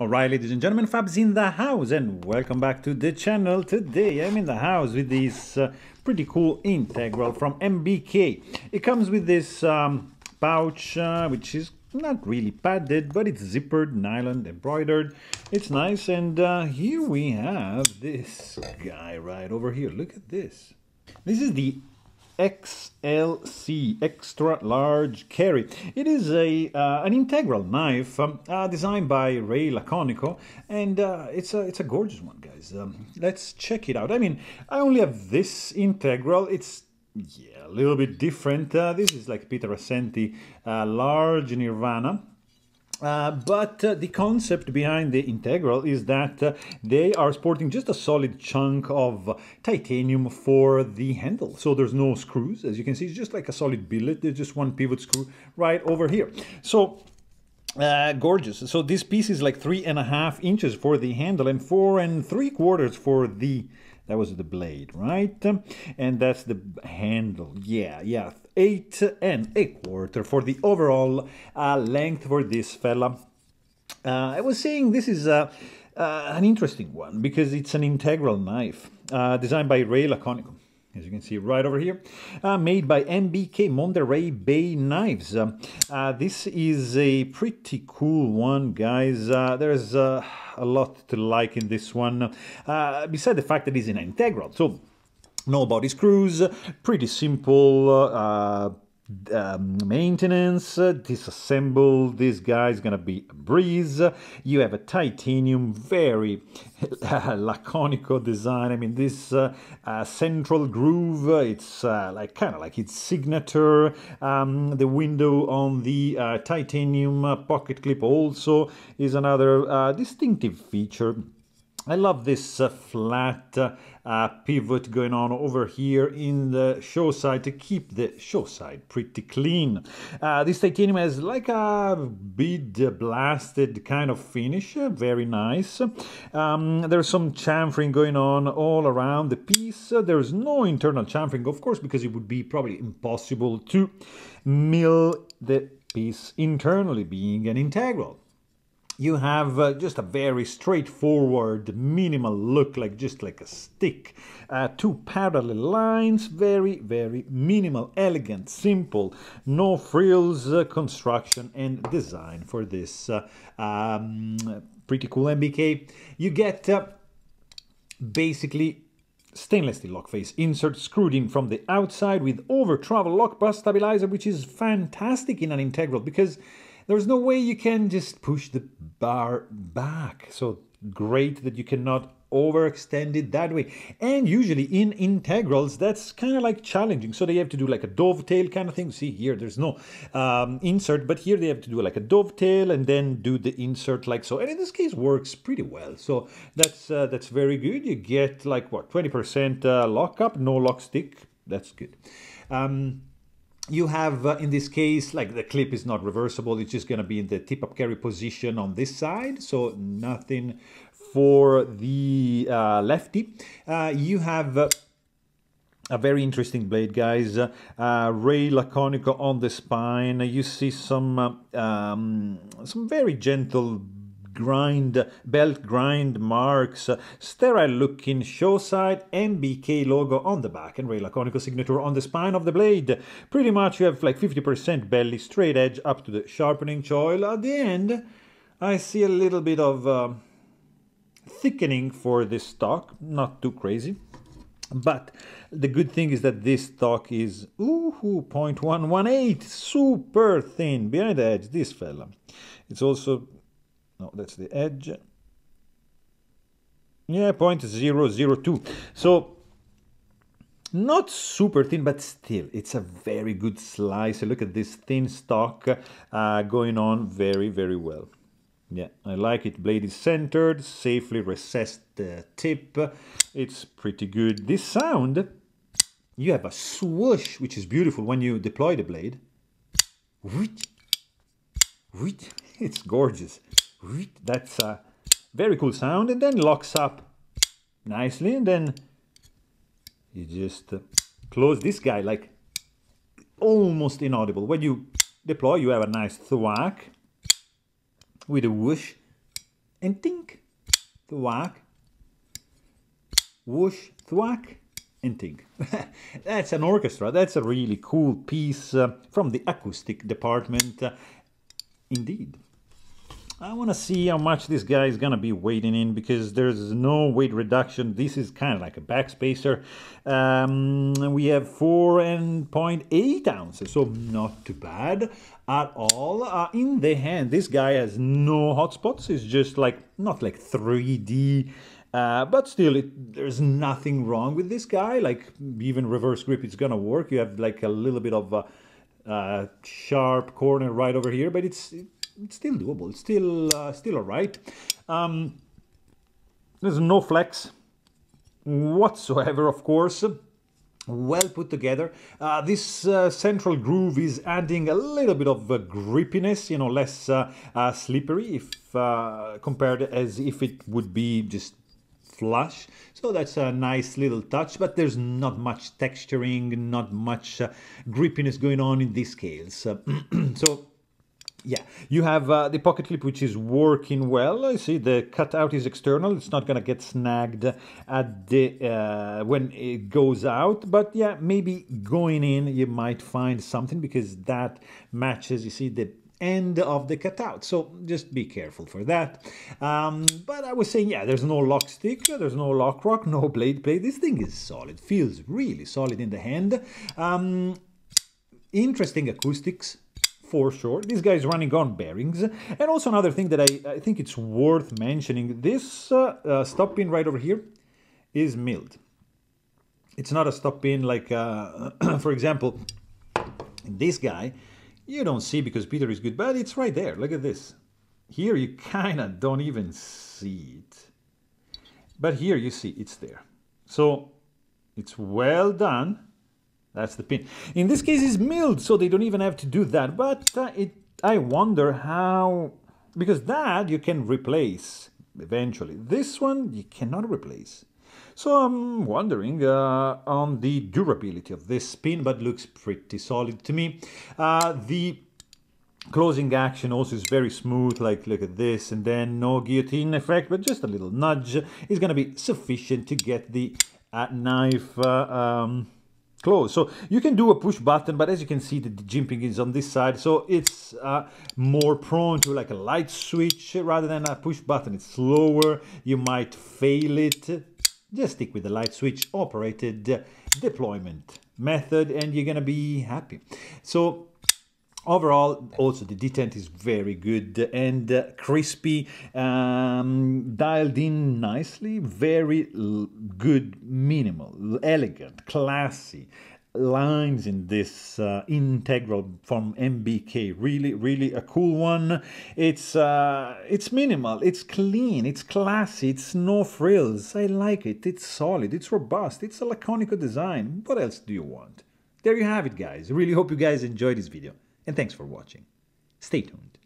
Alright, ladies and gentlemen, Fab's in the house and welcome back to the channel. Today I'm in the house with this pretty cool integral from MBK. It comes with this pouch which is not really padded, but it's zippered, nylon, embroidered. It's nice, and here we have this guy right over here. Look at this. This is the XLC, extra large carry. It is an integral knife designed by Ray Laconico, and it's a gorgeous one, guys. Let's check it out. I mean, I only have this integral. It's a little bit different. This is like Peter Assenti large Nirvana. But the concept behind the integral is that they are sporting just a solid chunk of titanium for the handle. So there's no screws, as you can see. It's just like a solid billet. There's just one pivot screw right over here. So gorgeous. So this piece is like 3.5 inches for the handle and 4 3/4 for the... That was the blade, right? And that's the handle. Yeah. 8 1/4 for the overall length for this fella. I was saying this is an interesting one because it's an integral knife designed by Ray Laconico. As you can see right over here, made by MBK Monterey Bay Knives. This is a pretty cool one, guys. There's a lot to like in this one, besides the fact that it's an integral. So no body screws, pretty simple maintenance. Disassemble this guy is gonna be a breeze. You have a titanium, very laconico design. I mean, this central groove, it's like kind of like its signature. The window on the titanium pocket clip also is another distinctive feature. I love this flat pivot going on over here in the show side to keep the show side pretty clean. This titanium has like a bead blasted kind of finish, very nice. There's some chamfering going on all around the piece. There's no internal chamfering, of course, because it would be probably impossible to mill the piece internally, being an integral. You have just a very straightforward, minimal look, like just like a stick. 2 parallel lines, very, very minimal, elegant, simple. No frills construction and design for this pretty cool MBK. You get basically stainless steel lock face insert screwed in from the outside with over travel lock bar stabilizer, which is fantastic in an integral because there's no way you can just push the bar back. So great that you cannot overextend it that way. And usually in integrals, that's kind of like challenging. So they have to do like a dovetail kind of thing. See here, there's no insert, but here they have to do like a dovetail and then do the insert like so. And in this case, works pretty well. So that's very good. You get like what, 20% lockup, no lock stick. That's good. You have, in this case, like the clip is not reversible. It's just going to be in the tip-up carry position on this side. So nothing for the lefty. You have a very interesting blade, guys. Ray Laconico on the spine. You see some very gentle belt grind marks, sterile looking show side, MBK logo on the back, and Ray Laconico signature on the spine of the blade. Pretty much you have like 50% belly, straight edge up to the sharpening choil. At the end, I see a little bit of thickening for this stock, not too crazy. But the good thing is that this stock is 0.118, super thin behind the edge, this fella. It's also... No, that's the edge. Yeah, 0.002. So, not super thin, but still, it's a very good slice. Look at this thin stock going on very, very well. Yeah, I like it. Blade is centered, safely recessed tip. It's pretty good. This sound, you have a swoosh, which is beautiful when you deploy the blade. It's gorgeous. That's a very cool sound, and then locks up nicely, and then you just close this guy like almost inaudible. When you deploy, you have a nice thwack with a whoosh, and tink, thwack, whoosh, thwack, and tink. That's an orchestra. That's a really cool piece from the acoustic department. Indeed. I want to see how much this guy is going to be weighing in, because there's no weight reduction. This is kind of like a backspacer. We have 4.8 ounces, so not too bad at all. In the hand, this guy has no hotspots. It's just like, not like 3D, but still, there's nothing wrong with this guy. Like, even reverse grip, it's going to work. You have like a little bit of sharp corner right over here, but it's still doable. It's still all right. There's no flex whatsoever, of course. Well put together. This central groove is adding a little bit of grippiness, you know, less slippery if compared as if it would be just flush. So that's a nice little touch, but there's not much texturing, not much grippiness going on in these scales. So yeah, you have the pocket clip, which is working well. I see the cutout is external. It's not going to get snagged at the when it goes out. But yeah, maybe going in, you might find something, because that matches, you see, the end of the cutout. So just be careful for that. But I was saying, yeah, there's no lock stick, there's no lock rock, no blade plate. This thing is solid. Feels really solid in the hand. Interesting acoustics, for sure. This guy is running on bearings. And also another thing that I think it's worth mentioning, this stop pin right over here is milled. It's not a stop pin like, for example, this guy, you don't see because Peter is good, but it's right there. Look at this. Here you kind of don't even see it. But here you see it's there. So it's well done. That's the pin. In this case, it's milled, so they don't even have to do that. But I wonder how, because that you can replace eventually. This one you cannot replace. So I'm wondering on the durability of this pin, but looks pretty solid to me. The closing action also is very smooth, like look at this, and then no guillotine effect, but just a little nudge is going to be sufficient to get the knife close. So you can do a push button, but as you can see, the jimping is on this side, so it's more prone to like a light switch rather than a push button. It's slower, you might fail it. Just stick with the light switch operated deployment method and you're gonna be happy. So overall, also the detent is very good and crispy, dialed in nicely, very good, minimal, elegant, classy lines in this integral from MBK. Really a cool one. It's minimal, it's clean, it's classy, it's no frills. I like it. It's solid, it's robust, it's a laconic design. What else do you want? There you have it, guys. I really hope you guys enjoyed this video. And thanks for watching. Stay tuned.